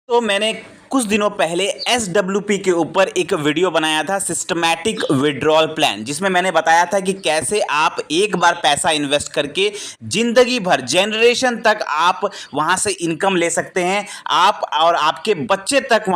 तो मैंने कुछ दिनों पहले एसडब्ल्यूपी के ऊपर एक वीडियो बनाया था, सिस्टमैटिक विड्रॉल प्लान, जिसमें मैंने बताया था कि कैसे आप एक बार पैसा इन्वेस्ट करके जिंदगी भर जनरेशन तक आप वहां से इनकम ले सकते हैं, आप और आपके बच्चे तक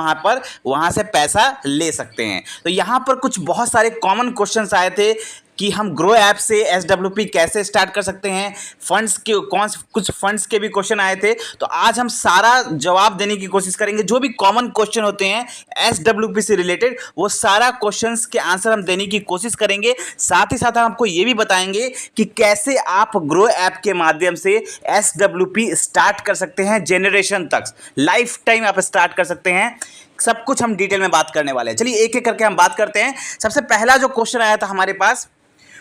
वहां से पैसा ले सकते हैं। तो यहां पर कुछ बहुत सारे कॉमन क्वेश्चंस आए थे कि हम ग्रो ऐप से एसडब्ल्यूपी कैसे स्टार्ट कर सकते हैं, फंड्स के कुछ फंड्स के भी क्वेश्चन आए थे। तो आज हम सारा जवाब देने की कोशिश करेंगे, जो भी कॉमन क्वेश्चन होते हैं एसडब्ल्यूपी से रिलेटेड, वो सारा क्वेश्चंस के आंसर हम देने की कोशिश करेंगे। साथ ही साथ हम आपको ये भी बताएंगे कि कैसे आप ग्रो ऐप के माध्यम से एसडब्ल्यूपी स्टार्ट कर सकते हैं, जनरेशन तक, लाइफ टाइम आप स्टार्ट कर सकते हैं। सब कुछ हम डिटेल में बात करने वाले हैं। चलिए एक एक करके हम बात करते हैं। सबसे पहला जो क्वेश्चन आया था हमारे पास,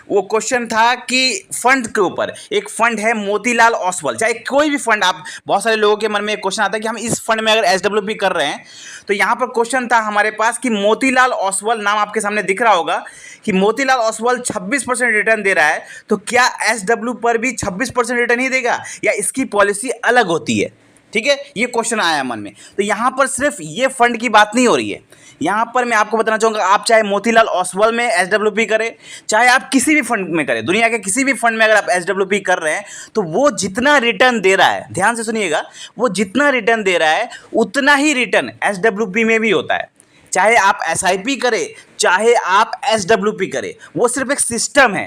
वो क्वेश्चन था कि फंड के ऊपर। एक फंड है मोतीलाल ओसवाल, चाहे कोई भी फंड, आप बहुत सारे लोगों के मन में एक क्वेश्चन आता है कि हम इस फंड में अगर एसडब्ल्यूपी कर रहे हैं, तो यहाँ पर क्वेश्चन था हमारे पास कि मोतीलाल ओसवाल, नाम आपके सामने दिख रहा होगा कि मोतीलाल ओसवाल 26% रिटर्न दे रहा है, तो क्या एसडब्ल्यू पर भी 26% रिटर्न ही देगा या इसकी पॉलिसी अलग होती है? ठीक है, ये क्वेश्चन आया मन में। तो यहाँ पर सिर्फ ये फंड की बात नहीं हो रही है, यहाँ पर मैं आपको बताना चाहूँगा, आप चाहे मोतीलाल ओसवाल में एसडब्ल्यूपी करें, चाहे आप किसी भी फंड में करें, दुनिया के किसी भी फंड में अगर आप एसडब्ल्यूपी कर रहे हैं, तो वो जितना रिटर्न दे रहा है, ध्यान से सुनिएगा, वो जितना रिटर्न दे रहा है उतना ही रिटर्न एसडब्ल्यूपी में भी होता है। चाहे आप एसआईपी करें, चाहे आप एसडब्ल्यूपी करें, वो सिर्फ एक सिस्टम है।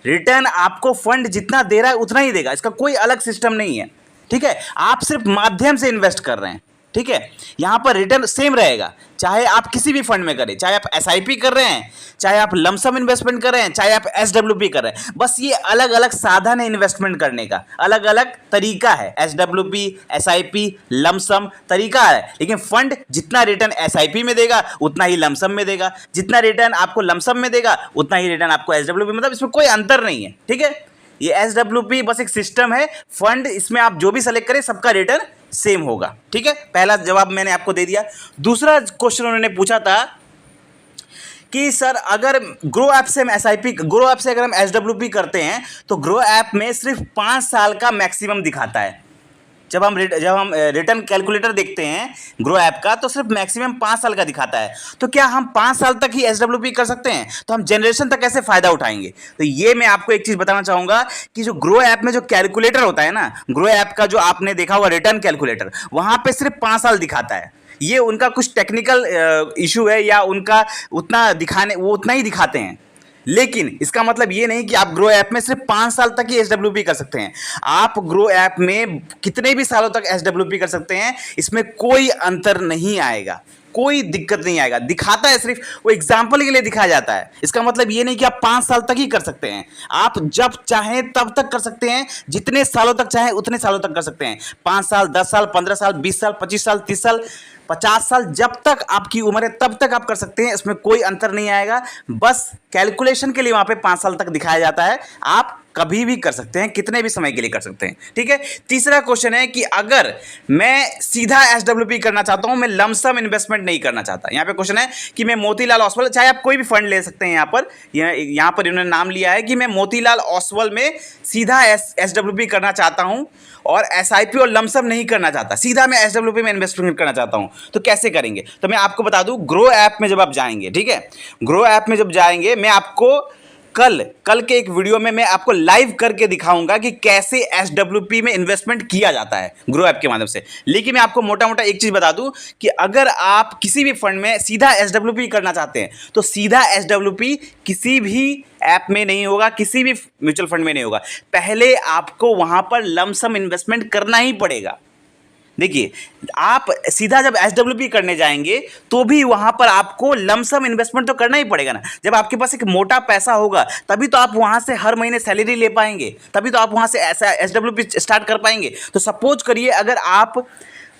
रिटर्न आपको फंड जितना दे रहा है उतना ही देगा, इसका कोई अलग सिस्टम नहीं है। ठीक है, आप सिर्फ माध्यम से इन्वेस्ट कर रहे हैं। ठीक है, यहां पर रिटर्न सेम रहेगा, चाहे आप किसी भी फंड में करें, चाहे आप एसआईपी कर रहे हैं, चाहे आप लमसम इन्वेस्टमेंट कर रहे हैं, चाहे आप एसडब्ल्यूपी कर रहे हैं। बस ये अलग अलग साधन है इन्वेस्टमेंट करने का, अलग अलग तरीका है। एसडब्ल्यूपी, एसआईपी, लमसम तरीका है, लेकिन फंड जितना रिटर्न एसआईपी में देगा उतना ही लमसम में देगा, जितना रिटर्न आपको लमसम में देगा उतना ही रिटर्न आपको एसडब्ल्यूपी, मतलब इसमें कोई अंतर नहीं है। ठीक है, ये एसडब्ल्यूपी बस एक सिस्टम है, फंड इसमें आप जो भी सेलेक्ट करें सबका रिटर्न सेम होगा। ठीक है, पहला जवाब मैंने आपको दे दिया। दूसरा क्वेश्चन उन्होंने पूछा था कि सर अगर ग्रो ऐप से हम एसआईपी, ग्रो ऐप से अगर हम एसडब्ल्यूपी करते हैं, तो ग्रो ऐप में सिर्फ 5 साल का मैक्सिमम दिखाता है। जब हम रिटर्न कैलकुलेटर देखते हैं ग्रो ऐप का, तो सिर्फ मैक्सिमम 5 साल का दिखाता है। तो क्या हम 5 साल तक ही एसडब्ल्यूपी कर सकते हैं? तो हम जनरेशन तक कैसे फायदा उठाएंगे? तो ये मैं आपको एक चीज बताना चाहूंगा कि जो ग्रो ऐप में जो कैलकुलेटर होता है ना, ग्रो ऐप का जो आपने देखा हुआ रिटर्न कैलकुलेटर, वहां पे सिर्फ 5 साल दिखाता है। ये उनका कुछ टेक्निकल इशू है, या उनका उतना दिखाने, वो उतना ही दिखाते हैं, लेकिन इसका मतलब ये नहीं कि आप ग्रो ऐप में सिर्फ 5 साल तक ही एसडब्ल्यूपी कर सकते हैं। आप ग्रो ऐप में कितने भी सालों तक एसडब्ल्यूपी कर सकते हैं, इसमें कोई अंतर नहीं आएगा, कोई दिक्कत नहीं आएगा। दिखाता है सिर्फ, वो एग्जाम्पल के लिए दिखाया जाता है। इसका मतलब ये नहीं कि आप 5 साल तक ही कर सकते हैं, आप जब चाहें तब तक कर सकते हैं, जितने सालों तक चाहें उतने सालों तक कर सकते हैं। 5 साल, 10 साल, 15 साल, 20 साल, 25 साल, 30 साल, 50 साल, जब तक आपकी उम्र है तब तक आप कर सकते हैं, इसमें कोई अंतर नहीं आएगा। बस कैलकुलेशन के लिए वहां पे 5 साल तक दिखाया जाता है, आप कभी भी कर सकते हैं, कितने भी समय के लिए कर सकते हैं। ठीक है, तीसरा क्वेश्चन है कि अगर मैं सीधा एसडब्ल्यूपी करना चाहता हूं, मैं लमसम इन्वेस्टमेंट नहीं करना चाहता। यहां पे क्वेश्चन है कि मैं मोतीलाल ओसवाल, चाहे आप कोई भी फंड ले सकते हैं, यहां पर इन्होंने नाम लिया है कि मैं मोतीलाल ओसवाल में सीधा एसडब्ल्यूपी करना चाहता हूं और एसआईपी और लमसम नहीं करना चाहता, सीधा मैं एसडब्ल्यूपी में इन्वेस्टमेंट करना चाहता हूं। तो कैसे करेंगे? तो मैं आपको बता दूं, ग्रो ऐप में जब आप जाएंगे, ठीक है, ग्रो ऐप में जब जाएंगे, मैं आपको कल के एक वीडियो में मैं आपको लाइव करके दिखाऊंगा कि कैसे एसडब्ल्यूपी में इन्वेस्टमेंट किया जाता है ग्रो ऐप के माध्यम से। लेकिन मैं आपको मोटा मोटा एक चीज बता दूं कि अगर आप किसी भी फंड में सीधा एसडब्ल्यूपी करना चाहते हैं, तो सीधा एसडब्ल्यूपी किसी भी ऐप में नहीं होगा, किसी भी म्यूचुअल फंड में नहीं होगा। पहले आपको वहां पर लमसम इन्वेस्टमेंट करना ही पड़ेगा। देखिए, आप सीधा जब एसडब्ल्यूपी करने जाएंगे तो भी वहां पर आपको लमसम इन्वेस्टमेंट तो करना ही पड़ेगा ना। जब आपके पास एक मोटा पैसा होगा तभी तो आप वहां से हर महीने सैलरी ले पाएंगे, तभी तो आप वहां से ऐसा एसडब्ल्यूपी स्टार्ट कर पाएंगे। तो सपोज करिए अगर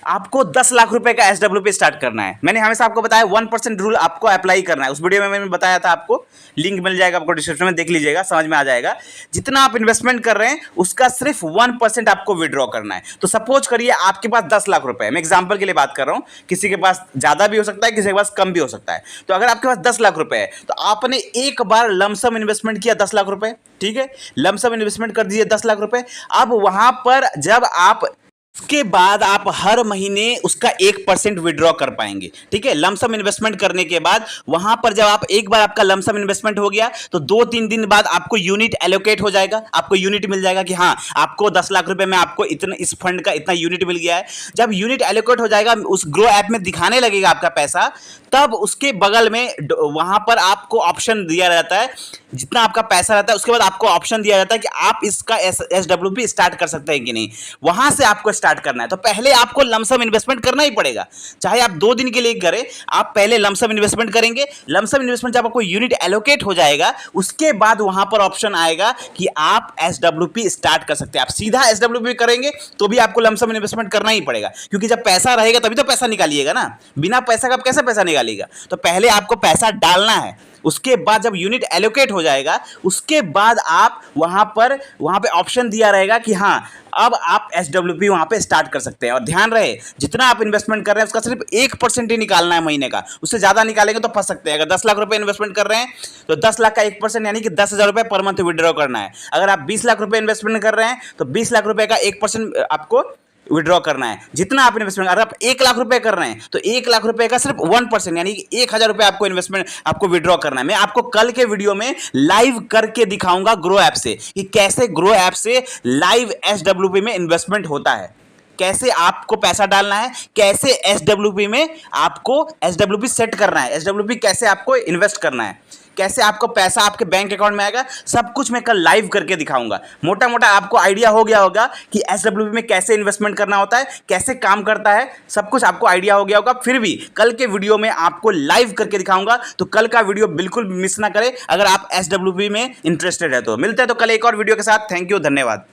आपको 10 लाख रुपए का एसडब्ल्यूपी स्टार्ट करना है, मैंने हमेशा आपको बताया 1% रूल आपको अप्लाई करना है। उस वीडियो में मैंने बताया था, आपको लिंक मिल जाएगा, आपको डिस्क्रिप्शन में देख लीजिएगा, समझ में आ जाएगा। जितना आप इन्वेस्टमेंट कर रहे हैं उसका सिर्फ 1% आपको विड्रॉ करना है। तो सपोज करिए आपके पास 10 लाख रुपए है, मैं एग्जाम्पल के लिए बात कर रहा हूं, किसी के पास ज्यादा भी हो सकता है, किसी के पास कम भी हो सकता है। तो अगर आपके पास 10 लाख रुपए है, तो आपने एक बार लमसम इन्वेस्टमेंट किया 10 लाख रुपए, ठीक है, लमसम इन्वेस्टमेंट कर दीजिए 10 लाख रुपए। अब वहां पर जब आप उसके बाद आप हर महीने उसका 1% विड्रॉ कर पाएंगे। ठीक है, लमसम इन्वेस्टमेंट करने के बाद वहां पर जब आप एक बार आपका लमसम इन्वेस्टमेंट हो गया तो 2-3 दिन बाद आपको यूनिट एलोकेट हो जाएगा, आपको यूनिट मिल जाएगा कि हाँ आपको 10 लाख रुपए में आपको इतना इस फंड का इतना यूनिट मिल गया है। जब यूनिट एलोकेट हो जाएगा उस ग्रो ऐप में दिखाने लगेगा आपका पैसा, तब उसके बगल में वहां पर आपको ऑप्शन दिया रहता है, जितना आपका पैसा रहता है उसके बाद आपको ऑप्शन दिया जाता है कि आप इसका SWP स्टार्ट कर सकते हैं कि नहीं। वहां से आपको स्टार्ट करना है तो पहले आपको लमसम इन्वेस्टमेंट करना ही पड़ेगा, चाहे आप 2 दिन के लिए करें, आप पहले लमसम इन्वेस्टमेंट करेंगे। लमसम इन्वेस्टमेंट जब आपको यूनिट एलोकेट हो जाएगा उसके बाद वहां पर ऑप्शन आएगा कि आप SWP स्टार्ट कर सकते हैं। आप सीधा SWP करेंगे तो भी आपको लमसम इन्वेस्टमेंट करना ही पड़ेगा, क्योंकि जब पैसा रहेगा तभी तो पैसा निकालिएगा ना, बिना पैसा का आप कैसे पैसा निकालिएगा। तो पहले आपको पैसा डालना है, उसके बाद जब यूनिट एलोकेट हो जाएगा उसके बाद आप वहां पे ऑप्शन दिया रहेगा कि हाँ अब आप SWP वहां पे स्टार्ट कर सकते हैं। और ध्यान रहे जितना आप इन्वेस्टमेंट कर रहे हैं उसका सिर्फ 1% ही निकालना है महीने का, उससे ज्यादा निकालेंगे तो फंस सकते हैं। अगर 10 लाख रुपए इन्वेस्टमेंट कर रहे हैं तो 10 लाख का 1% यानी कि 10,000 रुपए पर मंथ विड्रॉ करना है। अगर आप 20 लाख रुपए इन्वेस्टमेंट कर रहे हैं तो 20 लाख रुपए का 1% आपको विड्रॉ करना है। जितना आप इन्वेस्टमेंट, अगर आप 1 लाख रुपए कर रहे हैं तो 1 लाख रुपए का सिर्फ 1% यानी कि 1,000 रुपए आपको इन्वेस्टमेंट आपको विड्रॉ करना है। मैं आपको कल के वीडियो में लाइव करके दिखाऊंगा ग्रो ऐप से कि कैसे ग्रो ऐप से लाइव SWP में इन्वेस्टमेंट होता है, कैसे आपको पैसा डालना है, कैसे SWP में आपको SWP सेट करना है, SWP कैसे आपको इन्वेस्ट करना है, कैसे आपको पैसा आपके बैंक अकाउंट में आएगा, सब कुछ मैं कल लाइव करके दिखाऊंगा। मोटा मोटा आपको आइडिया हो गया होगा कि SWP में कैसे इन्वेस्टमेंट करना होता है, कैसे काम करता है, सब कुछ आपको आइडिया हो गया होगा। फिर भी कल के वीडियो में आपको लाइव करके दिखाऊंगा, तो कल का वीडियो बिल्कुल मिस ना करें अगर आप SWP में इंटरेस्टेड है। तो मिलते हैं तो कल एक और वीडियो के साथ। थैंक यू, धन्यवाद।